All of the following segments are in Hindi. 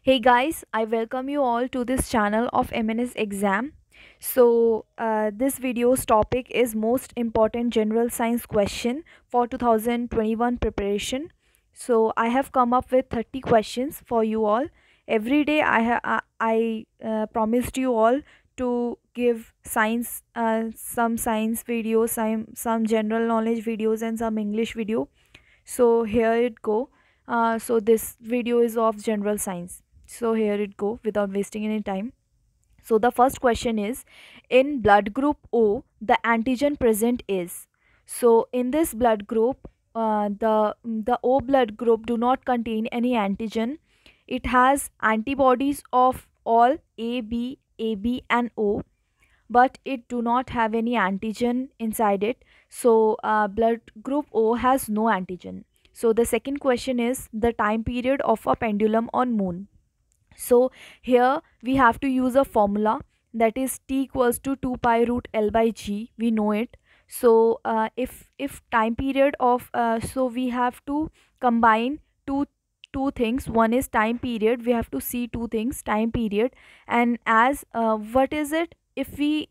Hey guys, I welcome you all to this channel of MNS exam. This video's topic is most important general science question for 2021 preparation. So, I have come up with 30 questions for you all. Every day, I promised you all to give some science videos, some general knowledge videos, and some English video. So here it go. So this video is of general science. So here it go without wasting any time. So the first question is, in blood group O, the antigen present is. So in this blood group, the O blood group do not contain any antigen. It has antibodies of all AB, and O, but it do not have any antigen inside it. So blood group O has no antigen. So the second question is the time period of a pendulum on moon. So here we have to use a formula, that is t equals to 2 pi root L by G. We know it. So if time period of so we have to combine two things. One is time period. We have to see two things, time period, and as what is it, if we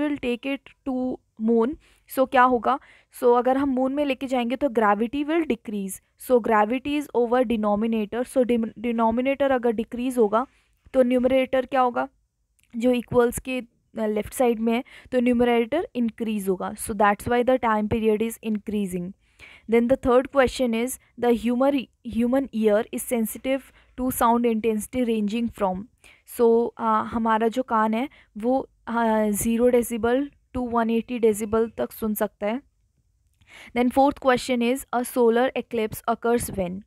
will take it to moon. सो क्या होगा, अगर हम मून में लेके जाएंगे तो gravity will decrease. So gravity is over denominator. So denominator अगर डिक्रीज होगा तो न्यूमरेटर क्या होगा, जो इक्वल्स के लेफ्ट साइड में है, तो न्यूमरेटर इंक्रीज होगा. So that's why the time period is increasing. Then the third question is, the human ear is sensitive to sound intensity ranging from. So हमारा जो कान है वो 0 डेसिबल टू 180 डेसिबल तक सुन सकता है. Then fourth question is, a solar eclipse occurs when.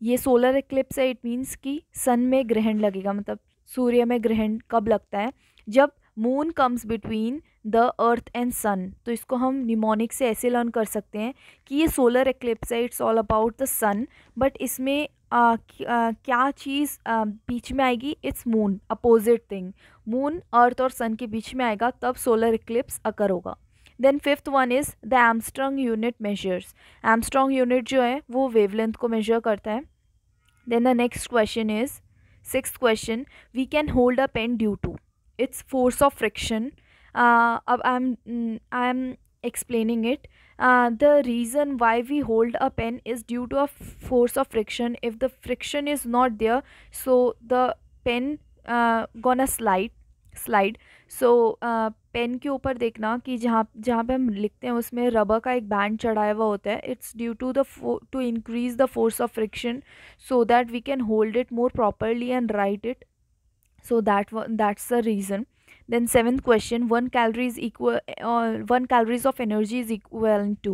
ये सोलर एक्लिप्स है, इट मीन्स कि सन में ग्रहण लगेगा, मतलब सूर्य में ग्रहण कब लगता है, जब moon comes between the earth and sun. तो इसको हम निमोनिक से ऐसे लर्न कर सकते हैं कि ये सोलर एक्लिप्स है, it's all about the sun, but इसमें क्या चीज़ बीच में आएगी, it's moon, opposite thing. Moon earth और सन के बीच में आएगा तब सोलर एक्लिप्स अकर होगा. Then fifth one is the angstrom unit measures. Angstrom unit जो है वो वेवलेंथ को मेजर करता है. Then the next question is, sixth question, we can hold a pen due to its force of friction. I'm explaining it. The reason why we hold a pen is due to a force of friction. If the friction is not there, so the pen gonna slide. So pen के ऊपर देखना कि जहाँ जहाँ पे हम लिखते हैं उसमें रबर का एक बैंड चढ़ाया हुआ होता है. It's due to to increase the force of friction so that we can hold it more properly and write it. So that's the reason. Then seventh question, 1 calories of energy is equivalent to.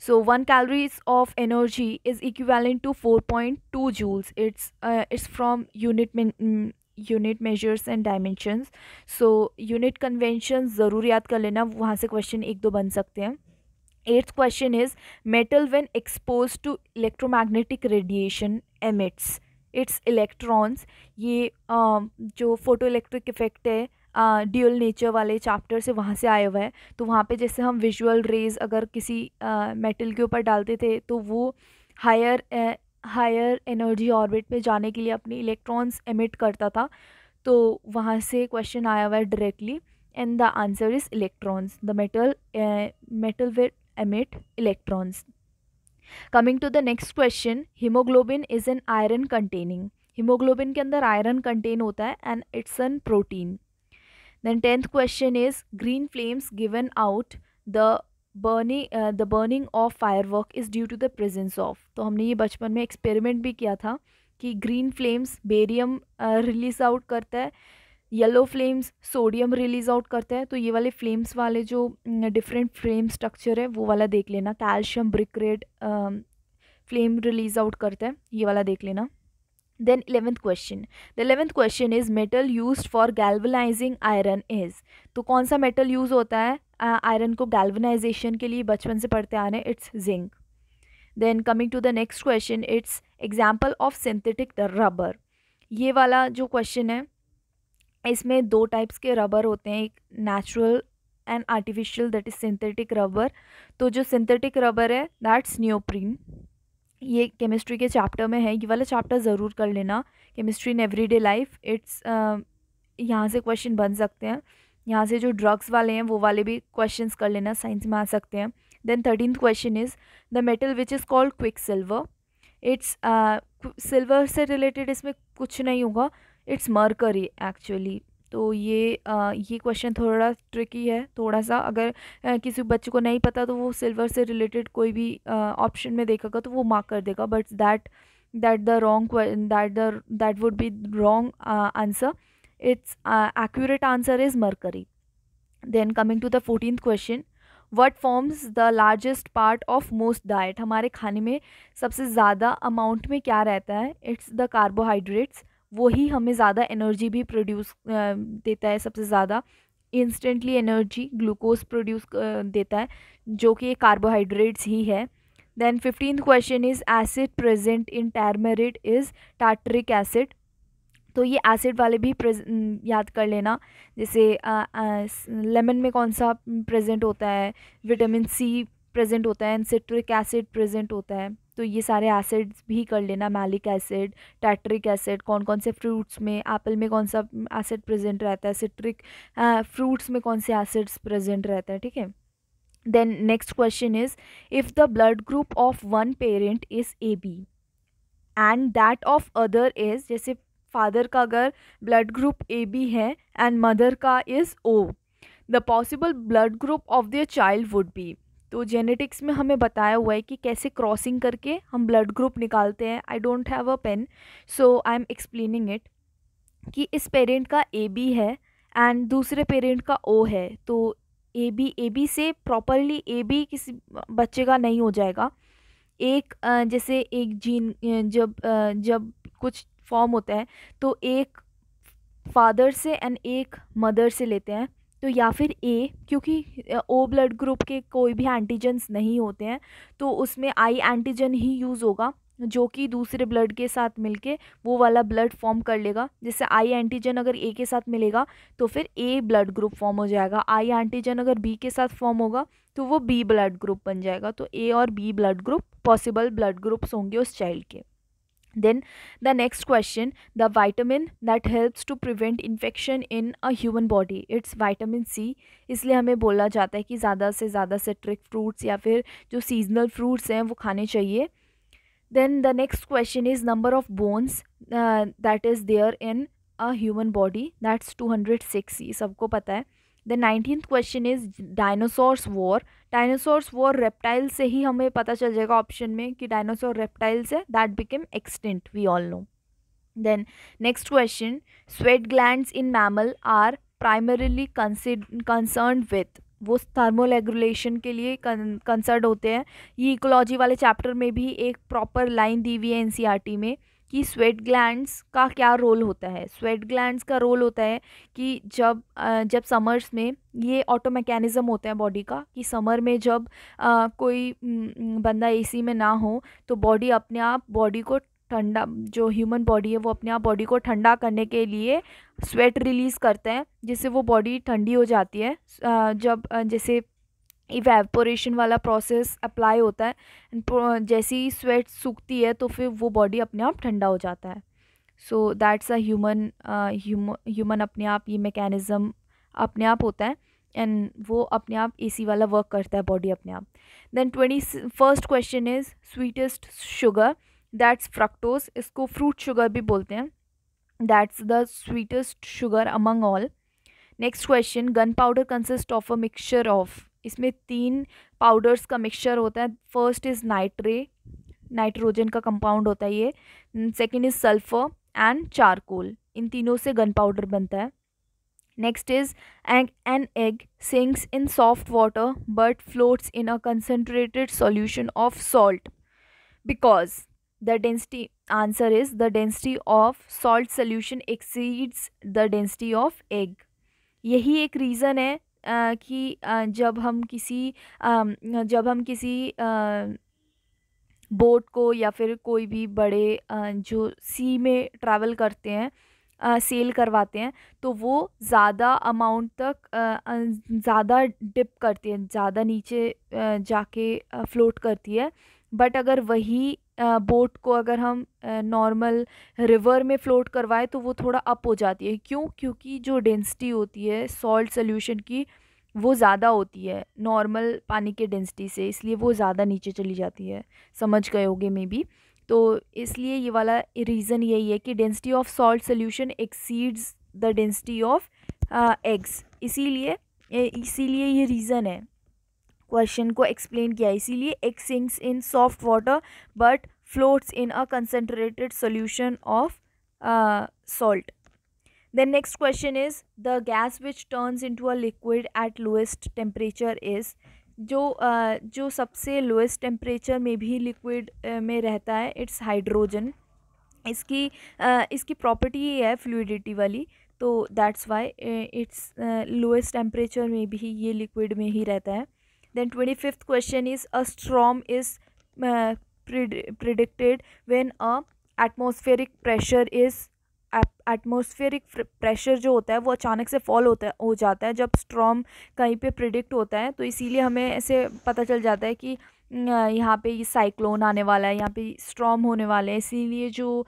So 1 calories of energy is equivalent to 4.2 joules. It's from unit measures and dimensions. So unit conventions ज़रूर याद कर लेना, वहाँ से क्वेश्चन एक दो बन सकते हैं. Eighth question is, metal when expose to electromagnetic radiation emits its electrons. ये जो फोटो इलेक्ट्रिक इफेक्ट है ड्यूअल नेचर वाले चैप्टर से वहाँ से आया हुआ है. तो वहाँ पे जैसे हम विजुअल रेज अगर किसी मेटल के ऊपर डालते थे तो वो हायर एनर्जी ऑर्बिट पे जाने के लिए अपनी इलेक्ट्रॉन्स एमिट करता था. तो वहाँ से क्वेश्चन आया हुआ है directly, and the answer is electrons. The metal will emit electrons. Coming to the next question, hemoglobin is an iron containing. hemoglobin के अंदर iron contain होता है and it's an protein. Then 10th question is, green flames given out the burning of firework is due to the presence of. तो हमने ये बचपन में एक्सपेरिमेंट भी किया था कि green flames barium release out करता है, yellow flames sodium release out करता है. तो ये वाले फ्लेम्स वाले जो डिफरेंट फ्लेम स्ट्रक्चर है वो वाला देख लेना. Calcium brick red flame release out करता है, ये वाला देख लेना. Then 11th question, the 11th question is, metal used for galvanising iron is. तो कौन सा मेटल यूज होता है आयरन को गैल्वनाइजेशन के लिए, बचपन से पढ़ते आ रहे हैं, it's zinc. Then coming to the next question, it's example of synthetic rubber. ये वाला जो क्वेश्चन है इसमें दो टाइप्स के रबर होते हैं, एक natural and artificial, that is synthetic rubber. तो जो सिंथेटिक रबर है दैट्स नियोप्रीन. ये केमिस्ट्री के चैप्टर में है, ये वाला चैप्टर ज़रूर कर लेना, chemistry in everyday life. It's यहाँ से क्वेश्चन बन सकते हैं, यहाँ से जो ड्रग्स वाले हैं वो वाले भी क्वेश्चंस कर लेना, साइंस में आ सकते हैं। Then 13th question is the metal which is called quicksilver. It's silver से रिलेटेड इसमें कुछ नहीं होगा, इट्स मरकरी एक्चुअली। तो ये क्वेश्चन थोड़ा ट्रिकी है थोड़ा सा, अगर किसी बच्चे को नहीं पता तो वो सिल्वर से रिलेटेड कोई भी ऑप्शन में देखेगा तो वो मार्क कर देगा, but that would be wrong answer. It's accurate answer is mercury. Then coming to the 14th question, what forms the largest part of most diet. हमारे खाने में सबसे ज़्यादा अमाउंट में क्या रहता है? It's the carbohydrates. वही हमें ज़्यादा एनर्जी भी प्रोड्यूस देता है, सबसे ज़्यादा इंस्टेंटली एनर्जी ग्लूकोज प्रोड्यूस देता है, जो कि कार्बोहाइड्रेट्स ही है। Then 15th question is acid present in turmeric is tartaric acid. तो ये एसिड वाले भी याद कर लेना, जैसे लेमन में कौन सा प्रेजेंट होता है, विटामिन सी प्रेजेंट होता है एंड सिट्रिक एसिड प्रेजेंट होता है। तो ये सारे एसिड्स भी कर लेना, मैलिक एसिड, टार्टरिक एसिड, कौन कौन से फ्रूट्स में, एप्पल में कौन सा एसिड प्रेजेंट रहता है, सिट्रिक फ्रूट्स में कौन से एसिड्स प्रेजेंट रहता है, ठीक है। Then next question is if the blood group of one parent is A B and that of other is, जैसे फादर का अगर ब्लड ग्रुप ए बी है एंड मदर का is O, the possible blood group of their child would be. तो जेनेटिक्स में हमें बताया हुआ है कि कैसे क्रॉसिंग करके हम ब्लड ग्रुप निकालते हैं। I don't have a pen so I am explaining it, कि इस पेरेंट का ए बी है एंड दूसरे पेरेंट का ओ है, तो ए बी से प्रॉपरली ए बी किसी बच्चे का नहीं हो जाएगा। एक जैसे एक जीन जब कुछ फॉर्म होता है तो एक फादर से एंड एक मदर से लेते हैं, तो या फिर ए, क्योंकि ओ ब्लड ग्रुप के कोई भी एंटीजन्स नहीं होते हैं तो उसमें आई एंटीजन ही यूज़ होगा, जो कि दूसरे ब्लड के साथ मिलके वो वाला ब्लड फॉर्म कर लेगा। जैसे आई एंटीजन अगर ए के साथ मिलेगा तो फिर ए ब्लड ग्रुप फॉर्म हो जाएगा, आई एंटीजन अगर बी के साथ फॉर्म होगा तो वो बी ब्लड ग्रुप बन जाएगा। तो ए और B blood group possible blood groups होंगे उस चाइल्ड के। Then the next question, the vitamin that helps to prevent infection in a human body, it's vitamin C। इसलिए हमें बोला जाता है कि ज़्यादा से ज़्यादा सिट्रिक फ्रूट्स या फिर जो सीजनल फ्रूट्स हैं वो खाने चाहिए। Then the next question is number of bones that is there in a human body, that's 206, ये सबको पता है। The 19th question is dinosaurs were. Dinosaurs were reptile से ही हमें पता चल जाएगा ऑप्शन में कि डायनासोर रेप्टाइल से that became extinct, we all know. Then next question, sweat glands in mammal are primarily concern with, वो थर्मोरेगुलेशन के लिए कंसर्न होते हैं। ये इकोलॉजी वाले चैप्टर में भी एक प्रॉपर लाइन दी हुई है एनसीईआरटी में कि स्वेट ग्लैंड्स का क्या रोल होता है। स्वेट ग्लैंड्स का रोल होता है कि जब समर्स में ये ऑटो मैकेनिज़्म होता है बॉडी का, कि समर में जब कोई बंदा एसी में ना हो तो बॉडी अपने आप बॉडी को ठंडा, जो ह्यूमन बॉडी है वो अपने आप बॉडी को ठंडा करने के लिए स्वेट रिलीज़ करते हैं, जिससे वो बॉडी ठंडी हो जाती है। जब जैसे इवेपोरेशन वाला प्रोसेस अप्लाई होता है, जैसे ही स्वेट सूखती है तो फिर वो बॉडी अपने आप ठंडा हो जाता है। सो दैट्स अ ह्यूमन अपने आप ये मैकेनिज़्म अपने आप होता है एंड वो अपने आप एसी वाला वर्क करता है बॉडी अपने आप। Then 21st question is sweetest sugar, that's fructose, इसको फ्रूट शुगर भी बोलते हैं, that's the sweetest sugar among all. Next question, gun powder consist of a mixture of, इसमें 3 पाउडर्स का मिक्सचर होता है। फर्स्ट इज़ नाइट्रोजन का कंपाउंड होता है ये, second is sulphur and charcoal, इन तीनों से गन पाउडर बनता है। Next is an egg sinks in soft water but floats in a concentrated solution of salt because the density, answer is the density of salt solution exceeds the density of egg. यही एक रीज़न है कि जब हम किसी बोट को या फिर कोई भी बड़े जो सी में ट्रैवल करते हैं, सेल करवाते हैं, तो वो ज़्यादा अमाउंट तक ज़्यादा डिप करती है, ज़्यादा नीचे जाके फ्लोट करती है। बट अगर वही बोट को अगर हम नॉर्मल रिवर में फ्लोट करवाए तो वो थोड़ा अप हो जाती है। क्यों? क्योंकि जो डेंसिटी होती है सॉल्ट सोल्यूशन की वो ज़्यादा होती है नॉर्मल पानी के डेंसिटी से, इसलिए वो ज़्यादा नीचे चली जाती है। समझ गए होगे मे बी। तो इसलिए ये वाला रीज़न यही है कि density of salt solution exceeds the density of eggs. इसीलिए ये रीज़न है, क्वेश्चन को एक्सप्लेन किया है। इसीलिए egg sinks in soft water but floats in a concentrated solution of salt. Then next question is the gas which turns into a liquid at lowest temperature is, जो सबसे लोएस्ट टेम्परेचर में भी लिक्विड में रहता है, इट्स हाइड्रोजन। इसकी प्रॉपर्टी ये है फ्लूइडिटी वाली, तो that's why its lowest temperature में भी ये लिक्विड में ही रहता है। Then 25th question is a storm is predicted when a atmospheric pressure is, atmospheric pressure जो होता है वो अचानक से फॉल हो जाता है जब स्ट्रॉम कहीं पे प्रिडिक्ट होता है। तो इसीलिए हमें ऐसे पता चल जाता है कि यहाँ पे ये साइक्लोन आने वाला है, यहाँ पे स्ट्रॉम होने वाले हैं। इसीलिए जो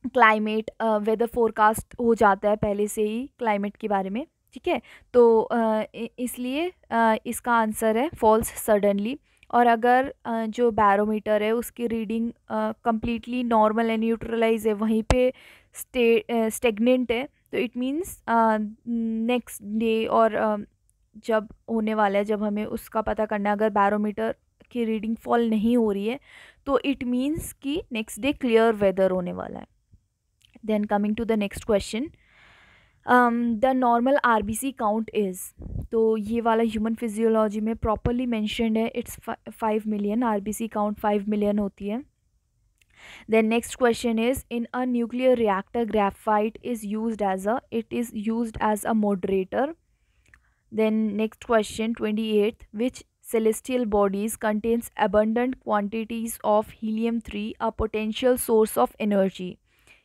क्लाइमेट वेदर फोरकास्ट हो जाता है पहले से ही क्लाइमेट के बारे में, ठीक है। तो इसलिए इसका आंसर है फॉल्स सडनली। और अगर जो बैरोमीटर है उसकी reading completely normal and neutralise है, वहीं पे स्टेगनेंट है, तो इट मीन्स नेक्स्ट डे और जब होने वाला है, जब हमें उसका पता करना है, अगर बैरोमीटर की रीडिंग फॉल नहीं हो रही है तो इट मीन्स कि नेक्स्ट डे क्लियर वेदर होने वाला है। Then coming to the next question, the normal RBC count is, तो ये वाला ह्यूमन फिजियोलॉजी में प्रॉपरली मैंशनड है, it's 5 million. RBC count 5 million होती है। Then next question is, in a nuclear reactor graphite is used as a moderator. Then next question 28th, which celestial bodies contains abundant quantities of helium-3, a potential source of energy?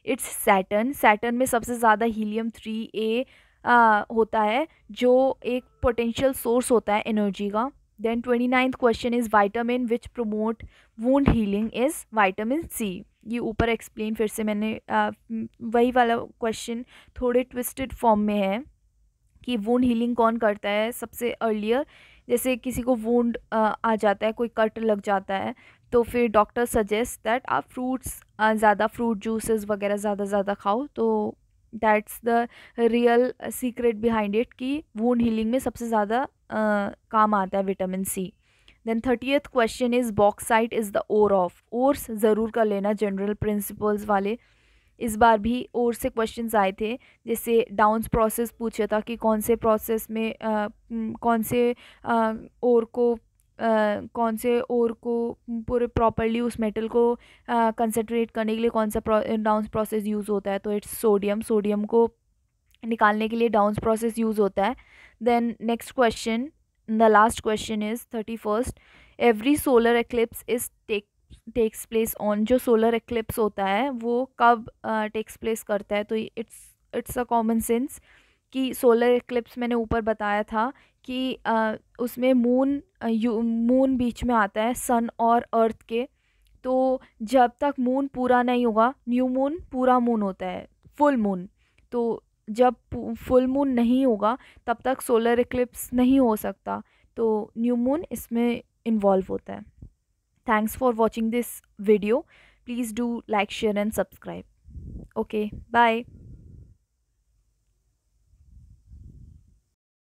It's Saturn. Saturn में सबसे ज़्यादा helium-3a होता है जो एक पोटेंशियल सोर्स होता है एनर्जी का। Then 29th question is vitamin which promote wound healing is vitamin C. ये ऊपर एक्सप्लेन फिर से मैंने वही वाला क्वेश्चन थोड़े ट्विस्टेड फॉर्म में है कि वुंड हीलिंग कौन करता है सबसे अर्लियर। जैसे किसी को वुंड आ जाता है, कोई कट लग जाता है, तो फिर डॉक्टर सजेस्ट दैट आप फ्रूट्स ज़्यादा, फ्रूट जूसेस वगैरह ज़्यादा खाओ। तो that's the real secret behind it कि वुंड हीलिंग में सबसे ज़्यादा काम आता है vitamin C. Then 30th question is bauxite is the ore of. Ores ज़रूर कर लेना, जनरल प्रिंसिपल्स वाले। इस बार भी और से क्वेश्चंस आए थे, जैसे डाउन्स प्रोसेस पूछा था कि कौन से प्रोसेस में कौन से और को पूरे प्रॉपरली उस मेटल को कंसंट्रेट करने के लिए कौन सा डाउन्स प्रोसेस यूज़ होता है, तो इट्स सोडियम। सोडियम को निकालने के लिए डाउन्स प्रोसेस यूज़ होता है। Then next question, the last question is 31st, every solar eclipse is takes place on. जो सोलर एक्लिप्स होता है वो कब टेक्स प्लेस करता है, तो इट्स अ कॉमन सेंस कि सोलर एक्लिप्स मैंने ऊपर बताया था कि उसमें मून बीच में आता है सन और अर्थ के। तो जब तक मून पूरा नहीं होगा, न्यू मून पूरा मून होता है, फुल मून, तो जब फुल मून नहीं होगा तब तक सोलर एक्लिप्स नहीं हो सकता, तो न्यू मून इसमें इन्वॉल्व होता है। Thanks for watching this video. Please do like, share and subscribe. Okay, bye.